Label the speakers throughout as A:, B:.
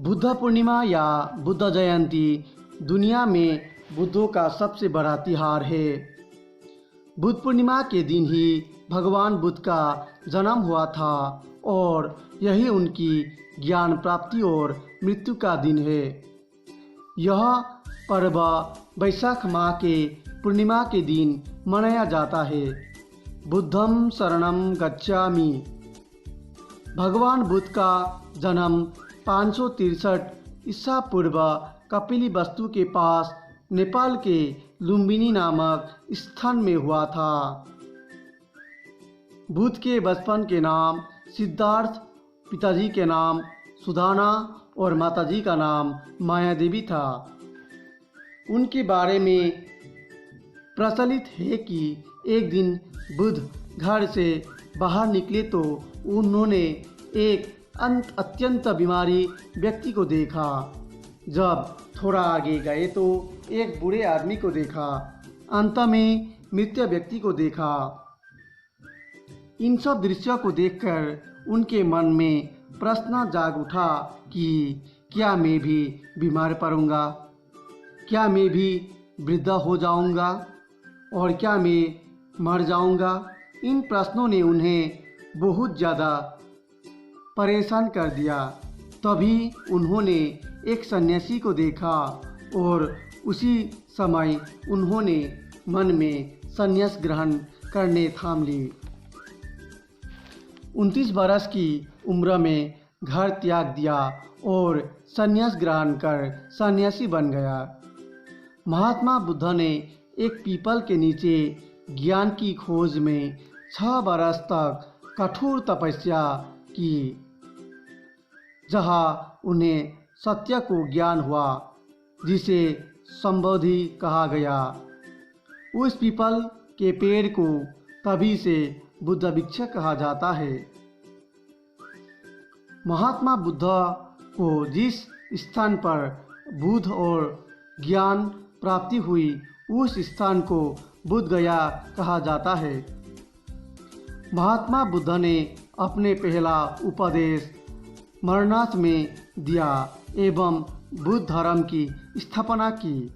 A: बुद्ध पूर्णिमा या बुद्ध जयंती दुनिया में बुद्धों का सबसे बड़ा त्योहार है। बुद्ध पूर्णिमा के दिन ही भगवान बुद्ध का जन्म हुआ था और यही उनकी ज्ञान प्राप्ति और मृत्यु का दिन है। यह पर्व वैशाख माह के पूर्णिमा के दिन मनाया जाता है। बुद्धं शरणं गच्छामि। भगवान बुद्ध का जन्म 563 ईसा पूर्व कपिलवस्तु के पास नेपाल के लुम्बिनी नामक स्थान में हुआ था। बुद्ध के बचपन के नाम सिद्धार्थ, पिताजी के नाम सुदाना और माताजी का नाम माया देवी था। उनके बारे में प्रचलित है कि एक दिन बुद्ध घर से बाहर निकले तो उन्होंने एक अत्यंत बीमारी व्यक्ति को देखा। जब थोड़ा आगे गए तो एक बूढ़े आदमी को देखा। अंत में मृत व्यक्ति को देखा। इन सब दृश्यों को देखकर उनके मन में प्रश्न जाग उठा कि क्या मैं भी बीमार पड़ूंगा, क्या मैं भी वृद्ध हो जाऊंगा और क्या मैं मर जाऊंगा। इन प्रश्नों ने उन्हें बहुत ज़्यादा परेशान कर दिया। तभी उन्होंने एक सन्यासी को देखा और उसी समय उन्होंने मन में संन्यास ग्रहण करने ठान ली। 29 बरस की उम्र में घर त्याग दिया और संन्यास ग्रहण कर सन्यासी बन गया। महात्मा बुद्ध ने एक पीपल के नीचे ज्ञान की खोज में 6 बरस तक कठोर तपस्या की, जहाँ उन्हें सत्य को ज्ञान हुआ, जिसे संबोधि कहा गया। उस पीपल के पेड़ को तभी से बुद्ध वृक्ष कहा जाता है। महात्मा बुद्ध को जिस स्थान पर बुद्ध और ज्ञान प्राप्ति हुई उस स्थान को बुद्ध गया कहा जाता है। महात्मा बुद्ध ने अपने पहला उपदेश मरनाथ में दिया एवं बुद्ध धर्म की स्थापना की।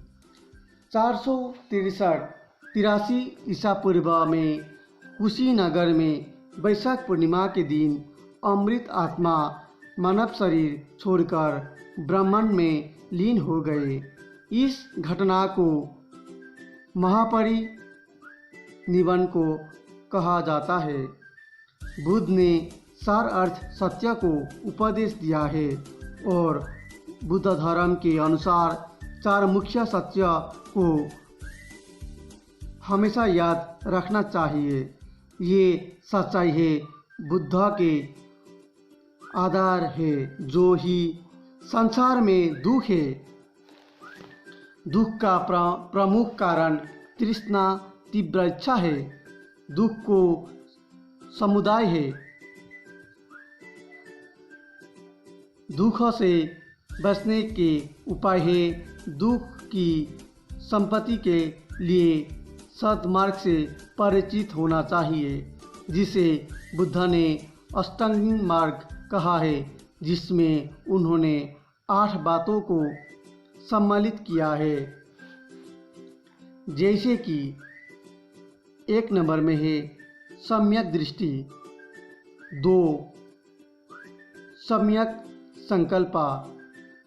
A: 483 ईसा पूर्व में कुशीनगर में वैशाख पूर्णिमा के दिन अमृत आत्मा मानव शरीर छोड़कर ब्रह्मांड में लीन हो गए। इस घटना को महापरिनिर्वाण को कहा जाता है। बुद्ध ने सार अर्थ सत्य को उपदेश दिया है और बुद्ध धर्म के अनुसार 4 मुख्य सत्य को हमेशा याद रखना चाहिए। ये सच्चाई है बुद्ध के आधार है, जो ही संसार में दुख है। दुख का प्रमुख कारण तृष्णा, तीव्र इच्छा है। दुख को समुदाय है। दुख से बचने के उपाय है दुख की संपत्ति के लिए सद्मार्ग से परिचित होना चाहिए, जिसे बुद्ध ने अष्टांगिक मार्ग कहा है, जिसमें उन्होंने 8 बातों को सम्मिलित किया है। जैसे कि 1 नंबर में है सम्यक दृष्टि, 2 सम्यक संकल्पा,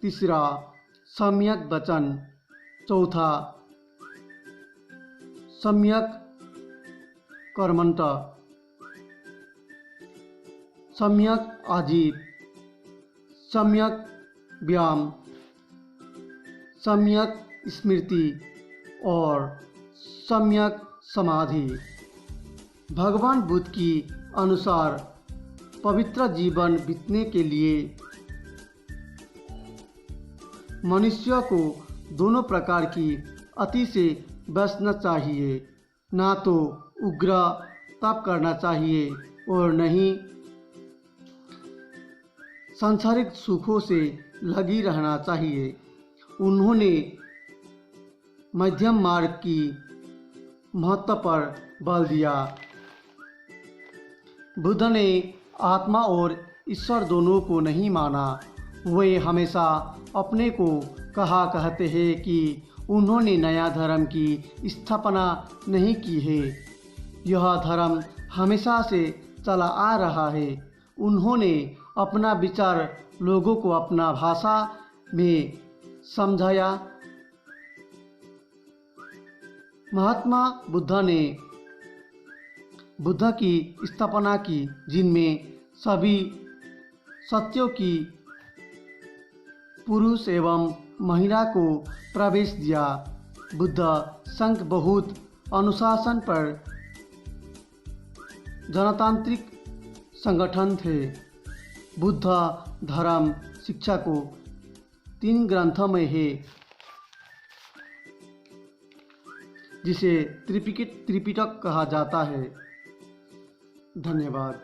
A: 3 सम्यक वचन, 4 सम्यक कर्मठ, सम्यक आजीव, सम्यक व्यायाम, सम्यक स्मृति और सम्यक समाधि। भगवान बुद्ध की अनुसार पवित्र जीवन बीतने के लिए मनुष्य को दोनों प्रकार की अति से बचना चाहिए। ना तो उग्र तप करना चाहिए और न ही सांसारिक सुखों से लगी रहना चाहिए। उन्होंने मध्यम मार्ग की महत्व पर बल दिया। बुद्ध ने आत्मा और ईश्वर दोनों को नहीं माना वे हमेशा अपने को कहा करते हैं कि उन्होंने नया धर्म की स्थापना नहीं की है। यह धर्म हमेशा से चला आ रहा है। उन्होंने अपना विचार लोगों को अपना भाषा में समझाया। महात्मा बुद्ध ने बुद्ध की स्थापना की, जिनमें सभी सत्यों की पुरुष एवं महिला को प्रवेश दिया। बुद्ध संघ बहुत अनुशासन पर जनतांत्रिक संगठन थे। बुद्ध धर्म शिक्षा को 3 ग्रंथों में है, जिसे त्रिपिटक कहा जाता है। धन्यवाद।